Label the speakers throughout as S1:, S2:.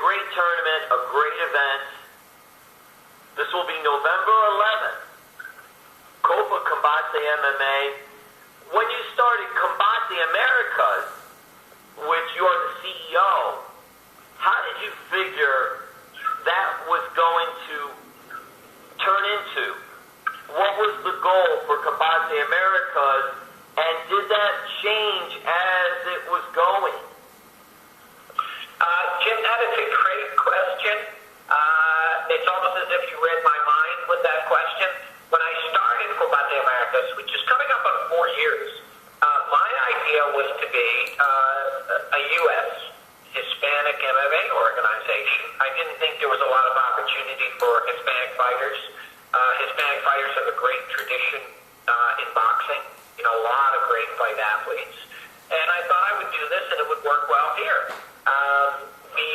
S1: great tournament, a great event. This will be November 11th. Copa Combate MMA. When you started Combate Americas, which you're the CEO, how did you figure that was going to turn into? What was the goal for Combate Americas, and did that change as it was going?
S2: Jim, that is a great question. It's almost as if you read my mind with that question. When I started Combate Americas, which is coming up on 4 years, my idea was to be a U.S. Hispanic MMA organization. I didn't think there was a lot of opportunity for Hispanic fighters. Hispanic fighters have a great tradition in boxing, a lot of great fight athletes. And I thought I would do this and it would work well here. We,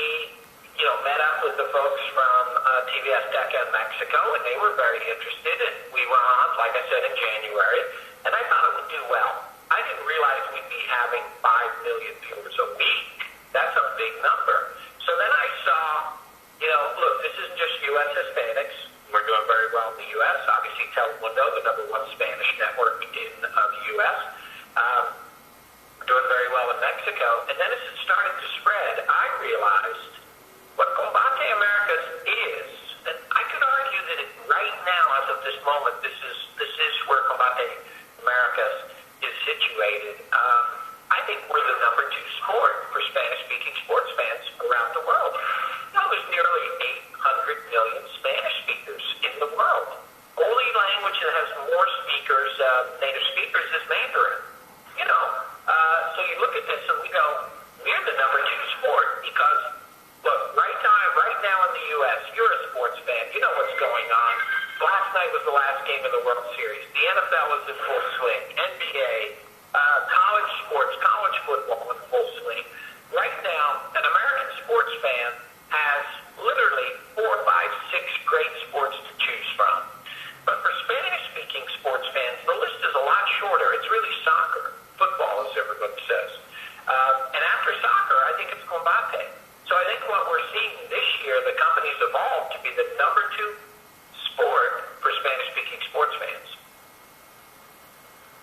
S2: met up with the folks from TV Azteca in Mexico, and they were very interested. And we were on, like I said, in January, and I thought it would do well. I didn't realize we'd be having 5 million viewers a week. That's a big number. So then I saw, look, this isn't just U.S. Hispanics. We're doing very well in the U.S. Obviously, Telemundo, the #1 Spanish network in the U.S. We're doing very well in Mexico. And then as it started to spread, I realized what Combate Americas is, and I could argue that right now, as of this moment, this is where Combate Americas is situated. I think we're the #2 sport for Spanish-speaking sports fans around the world. There's nearly 800 million Spanish speakers in the world. Only language that has more speakers, native speakers, is Mandarin. So you look at this and we go, we're the #2 sport because, look, right now in the U.S., you're a sports fan. You know what's going on. Last night was the last game of the World Series. The NFL is in full swing. NBA, college sports, college football in full swing. Right now, an American sports fan has literally 4, 5, 6 great sports to choose from. But for Spanish-speaking sports fans, the list is a lot shorter. It's really soccer, football, as everybody says. And after soccer, I think it's Combate. So I think what we're seeing this year, the company's evolved to be the #2 sport for Spanish-speaking sports fans.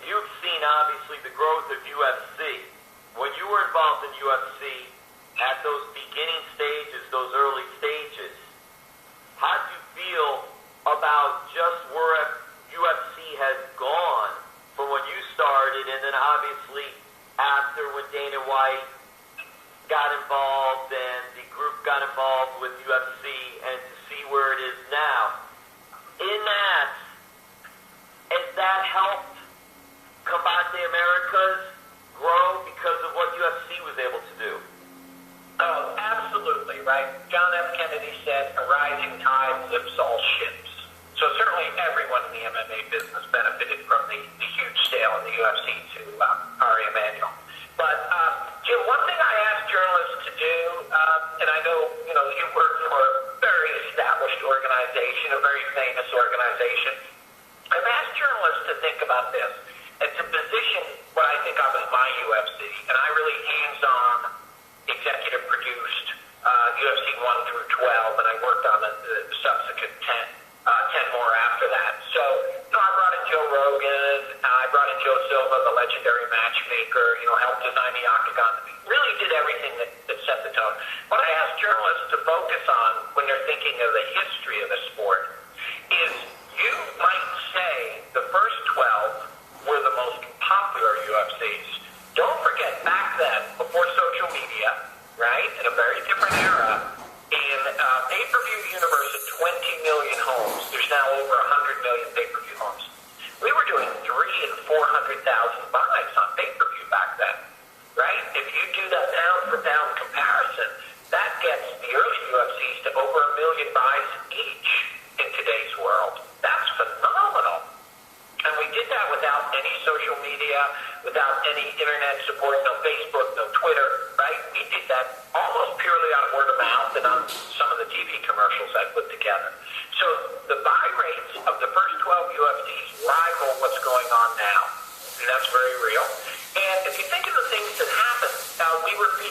S1: You've seen, obviously, the growth of UFC. When you were involved in UFC, at those beginning stages, those early stages, how do you feel about just where UFC has gone from when you started, and then obviously after when Dana White got involved and the group got involved with UFC, and to see where it is now? In that, has that helped Combate Americas grow because of what UFC was able to do?
S2: Oh, absolutely, right? John F. Kennedy said, a rising tide lifts all ships. So certainly everyone in the MMA business benefited from the huge sale in the UFC to Ari Emanuel. But, Jim, one thing I asked journalists to do, and I know, you work for a very established organization, a very famous organization. I've asked journalists to think about this and to position what I think of as my UFC, and I really hands-on executive produced UFC 1 through 12, and I worked on the subsequent 10 more after that. So, I brought in Joe Rogan, I brought in Joe Silva, the legendary matchmaker, helped design the Octagon. Really did everything that set the tone. What I ask journalists to focus on when they're thinking of the history of the sport is, you might say the first 12 were the most popular UFCs. Don't forget, back then, before social media, right, in a very different era, in pay-per-view universe of 20 million homes, there's now over 100 million pay-per-view homes. We were doing 300,000 and 400,000 buys on pay-per-view back then, right? If you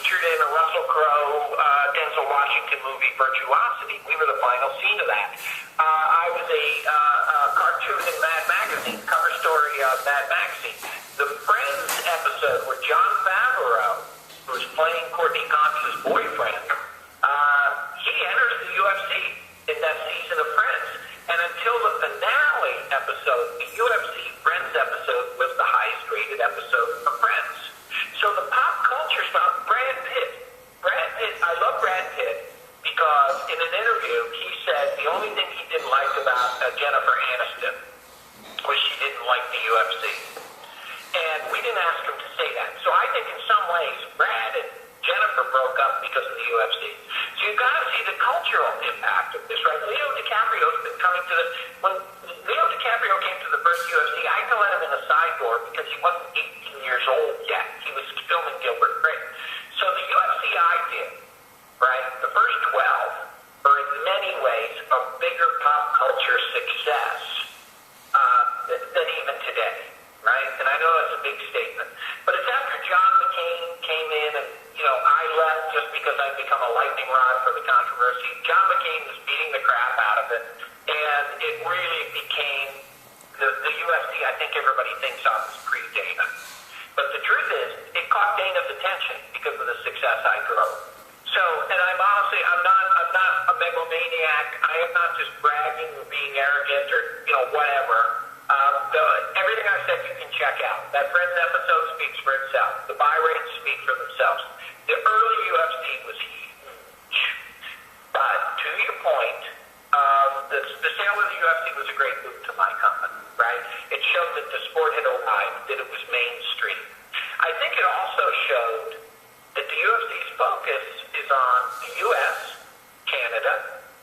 S2: featured in a Russell Crowe, Denzel Washington movie, Virtuosity. We were the final scene of that. I was a cartoon in Mad Magazine, cover story of Mad Magazine. The Friends episode where John Favreau, who's playing Courtney Cox's boyfriend, he enters the UFC in that season of Friends. And until the finale episode, the UFC Friends episode was the highest rated episode of Friends. So the pop culture stuff, Brad Pitt, I love Brad Pitt because in an interview he said the only thing he didn't like about Jennifer Aniston was she didn't like the UFC. And we didn't ask him to say that. So I think in some ways Brad and Jennifer broke up because of the UFC. So you've got to see the cultural impact of this, right? Leo DiCaprio's been coming to when Leo DiCaprio came to the first UFC, I had to let him in a side door because he wasn't 18 years old yet. He was filming Gilbert Grape. So the UFC I did, right, the first 12 are in many ways a bigger pop culture success than even today, right? And I know that's a big statement. But it's after John McCain came in and, I left just because I'd become a lightning rod for the controversy. John McCain was beating the crap out of it, and it really became the UFC I think everybody thinks of as pre-Dana. But the truth is, it caught Dana's attention because of the success I drove. So, and I'm not a megalomaniac. I am not just bragging or being arrogant or, whatever. Everything I said you can check out. That Friends episode speaks for itself. The buy rates speak for themselves. The early UFC was huge. But to your point, the sale of the UFC was a great move to my company, right? It showed that the sport had arrived, that it was mainstream. I think it also showed that the UFC's focus is on the U.S., Canada,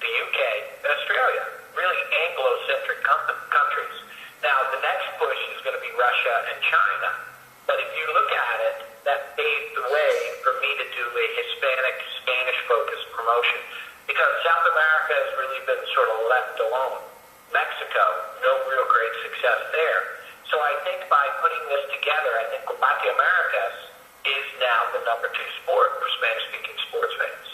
S2: the UK, and Australia, really Anglo-centric countries. Now, the next push is going to be Russia and China. But if you look at it, that paved the way for me to do a Hispanic, Spanish-focused promotion. Because South America has really been sort of left alone. Mexico, no real great success there. So I think by putting this together, I think Combate Americas is now the #2 sport for Spanish-speaking sports fans.